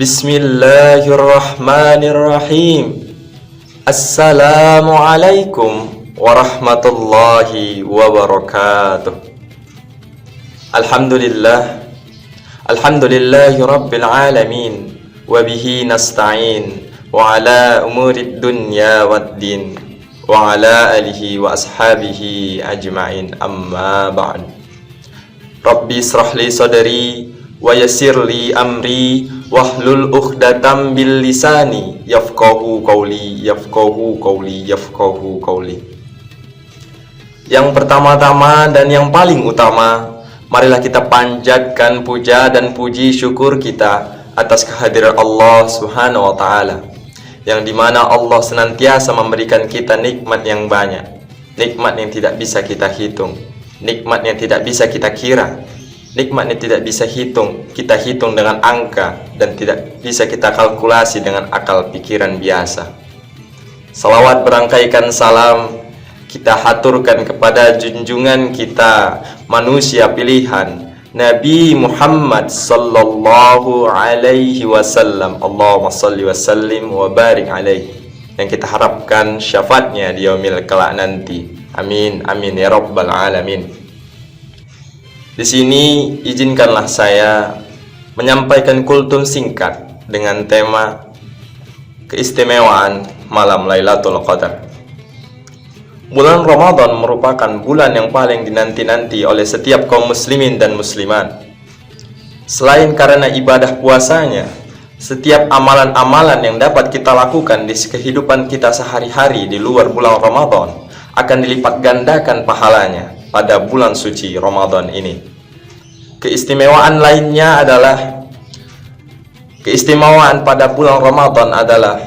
Bismillahirrahmanirrahim. Assalamualaikum warahmatullahi wabarakatuh. Alhamdulillahi rabbil alamin. Wabihi nasta'in. Wa ala umurid dunya waddin. Wa ala alihi wa ashabihi ajma'in. Amma ba'd. Rabbi israhli sadri wa yassirli amri wahlul uqdatam bil lisani yafqahu qawli. Yang pertama-tama dan yang paling utama, marilah kita panjatkan puja dan puji syukur kita atas kehadiran Allah Subhanahu wa taala, yang dimana Allah senantiasa memberikan kita nikmat yang banyak, nikmat yang tidak bisa kita hitung, nikmat yang tidak bisa kita kira, nikmat yang tidak bisa kita hitung dengan angka, dan tidak bisa kita kalkulasi dengan akal pikiran biasa. Salawat berangkaikan salam kita haturkan kepada junjungan kita, manusia pilihan, Nabi Muhammad sallallahu alaihi wasallam. Allahumma salli wa sallim wa barik alaihi, yang kita harapkan syafaatnya di yaumil kelak nanti. Amin amin ya rabbal alamin. Di sini izinkanlah saya menyampaikan kultum singkat dengan tema keistimewaan malam Lailatul Qadar. Bulan Ramadan merupakan bulan yang paling dinanti-nanti oleh setiap kaum muslimin dan muslimat. Selain karena ibadah puasanya, setiap amalan-amalan yang dapat kita lakukan di kehidupan kita sehari-hari di luar bulan Ramadan akan dilipat gandakan pahalanya pada bulan suci Ramadan ini. Keistimewaan lainnya adalah, keistimewaan pada bulan Ramadan adalah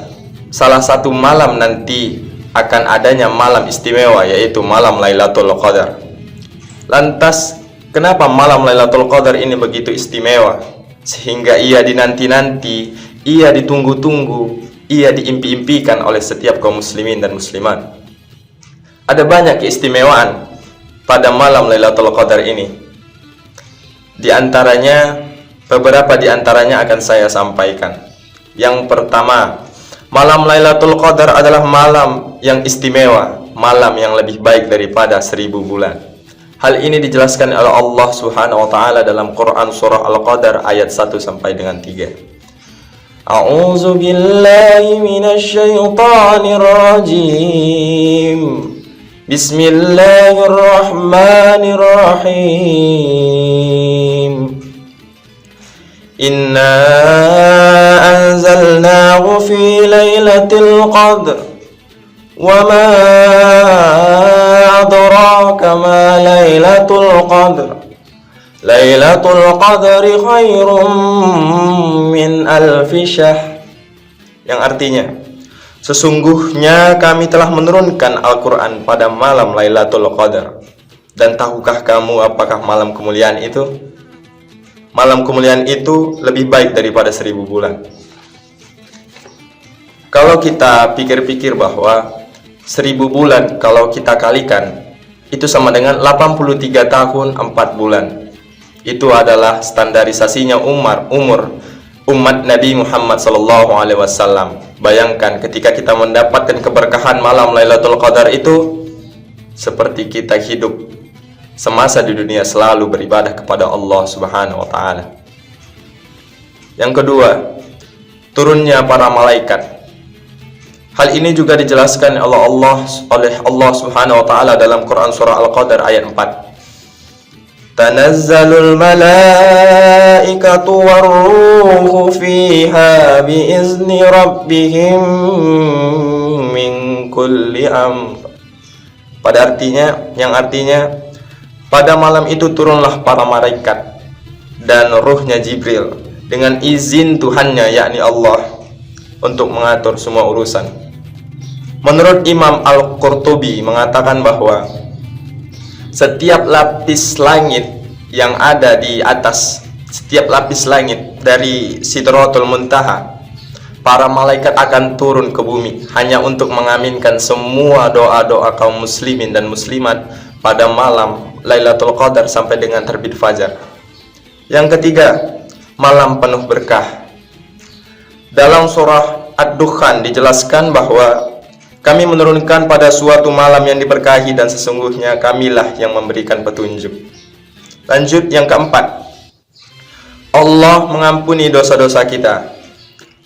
salah satu malam nanti akan adanya malam istimewa, yaitu malam Lailatul Qadar. Lantas, kenapa malam Lailatul Qadar ini begitu istimewa, sehingga ia dinanti-nanti, ia ditunggu-tunggu, ia diimpi-impikan oleh setiap kaum muslimin dan muslimat? Ada banyak keistimewaan pada malam Lailatul Qadar ini. Di antaranya, beberapa di antaranya akan saya sampaikan. Yang pertama, malam Lailatul Qadar adalah malam yang istimewa, malam yang lebih baik daripada 1000 bulan. Hal ini dijelaskan oleh Allah Subhanahu wa taala dalam Quran surah Al-Qadar ayat 1 sampai dengan 3. A'udzu billahi minasy syaithanir rajim. Bismillahirrahmanirrahim. Inna anzalnahu fi lailatul qadr wa ma adraka ma lailatul qadr. Lailatul qadri khairum min alfi syahr. Yang artinya, sesungguhnya kami telah menurunkan Al-Quran pada malam Lailatul Qadar. Dan tahukah kamu apakah malam kemuliaan itu? Malam kemuliaan itu lebih baik daripada 1000 bulan. Kalau kita pikir-pikir bahwa 1000 bulan kalau kita kalikan, itu sama dengan 83 tahun 4 bulan. Itu adalah standarisasinya umur umat Nabi Muhammad SAW. Bayangkan ketika kita mendapatkan keberkahan malam Lailatul Qadar itu, seperti kita hidup semasa di dunia selalu beribadah kepada Allah Subhanahu wa taala. Yang kedua, turunnya para malaikat. Hal ini juga dijelaskan oleh Allah Subhanahu wa taala dalam Quran surah Al-Qadar ayat 4. Tanazzalul malaikatu warruhu fiha biizni rabbihim min kulli amr. Yang artinya pada malam itu turunlah para malaikat dan ruhnya Jibril dengan izin Tuhannya, yakni Allah, untuk mengatur semua urusan. Menurut Imam Al-Qurtubi mengatakan bahwa setiap lapis langit yang ada di atas, setiap lapis langit dari Sidratul Muntaha, para malaikat akan turun ke bumi hanya untuk mengaminkan semua doa-doa kaum muslimin dan muslimat pada malam Lailatul Qadar sampai dengan terbit fajar. Yang ketiga, malam penuh berkah. Dalam surah Ad-Dukhan dijelaskan bahwa kami menurunkan pada suatu malam yang diberkahi dan sesungguhnya kamilah yang memberikan petunjuk. Lanjut yang keempat, Allah mengampuni dosa-dosa kita.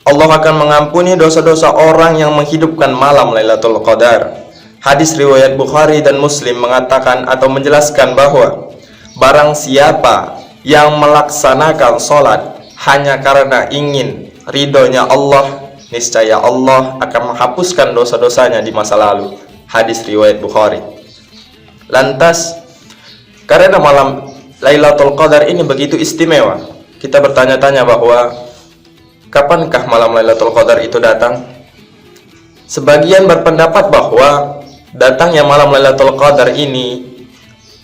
Allah akan mengampuni dosa-dosa orang yang menghidupkan malam Lailatul Qadar. Hadis riwayat Bukhari dan Muslim mengatakan atau menjelaskan bahwa barang siapa yang melaksanakan sholat hanya karena ingin ridhonya Allah, niscaya Allah akan menghapuskan dosa-dosanya di masa lalu. Hadis riwayat Bukhari. Lantas, karena malam Lailatul Qadar ini begitu istimewa, kita bertanya-tanya bahwa kapankah malam Lailatul Qadar itu datang? Sebagian berpendapat bahwa datangnya malam Lailatul Qadar ini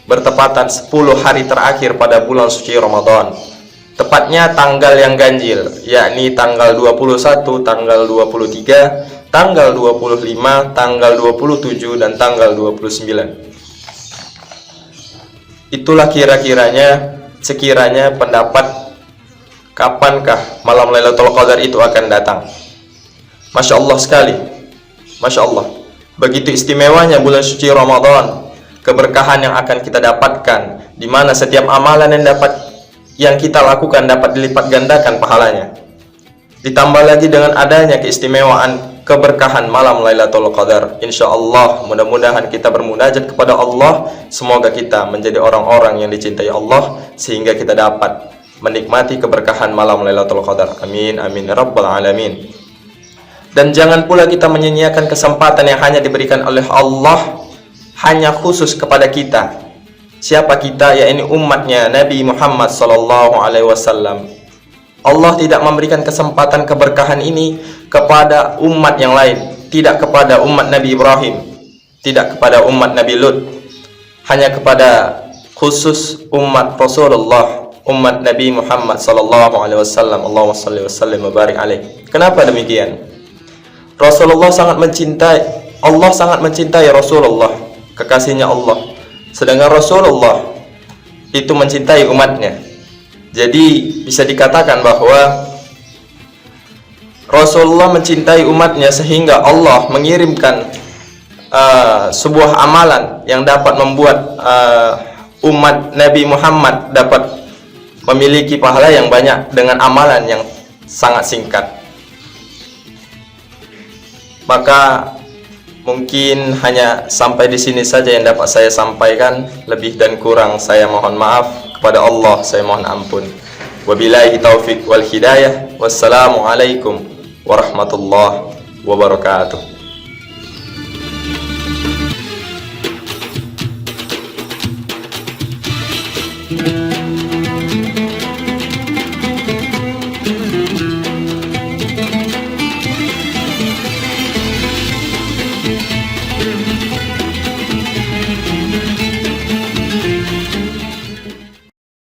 bertepatan 10 hari terakhir pada bulan suci Ramadan. Tepatnya tanggal yang ganjil, yakni tanggal 21, tanggal 23, tanggal 25, tanggal 27, dan tanggal 29. Itulah sekiranya pendapat kapankah malam Lailatul Qadar itu akan datang. Masya Allah sekali, Masya Allah. Begitu istimewanya bulan suci Ramadan, keberkahan yang akan kita dapatkan, di mana setiap amalan yang kita lakukan dapat dilipat gandakan pahalanya. Ditambah lagi dengan adanya keistimewaan keberkahan malam Lailatul Qadar. Insya Allah, mudah-mudahan kita bermunajat kepada Allah, semoga kita menjadi orang-orang yang dicintai Allah, sehingga kita dapat menikmati keberkahan malam Lailatul Qadar. Amin, amin, ya rabbal alamin. Dan jangan pula kita menyia-nyiakan kesempatan yang hanya diberikan oleh Allah, hanya khusus kepada kita. Siapa kita? Ya, ini umatnya Nabi Muhammad SAW. Allah tidak memberikan kesempatan keberkahan ini kepada umat yang lain, tidak kepada umat Nabi Ibrahim, tidak kepada umat Nabi Lut, hanya kepada khusus umat Rasulullah, umat Nabi Muhammad SAW. Allahumma salli wa sallim wa barik alaih. Kenapa demikian? Rasulullah sangat mencintai, Allah sangat mencintai Rasulullah, kekasihnya Allah. Sedangkan Rasulullah itu mencintai umatnya. Jadi bisa dikatakan bahwa Rasulullah mencintai umatnya sehingga Allah mengirimkan sebuah amalan yang dapat membuat umat Nabi Muhammad dapat memiliki pahala yang banyak dengan amalan yang sangat singkat. Maka mungkin hanya sampai di sini saja yang dapat saya sampaikan. Lebih dan kurang saya mohon maaf. Kepada Allah saya mohon ampun. Wabillahi taufiq wal hidayah. Wassalamualaikum warahmatullahi wabarakatuh.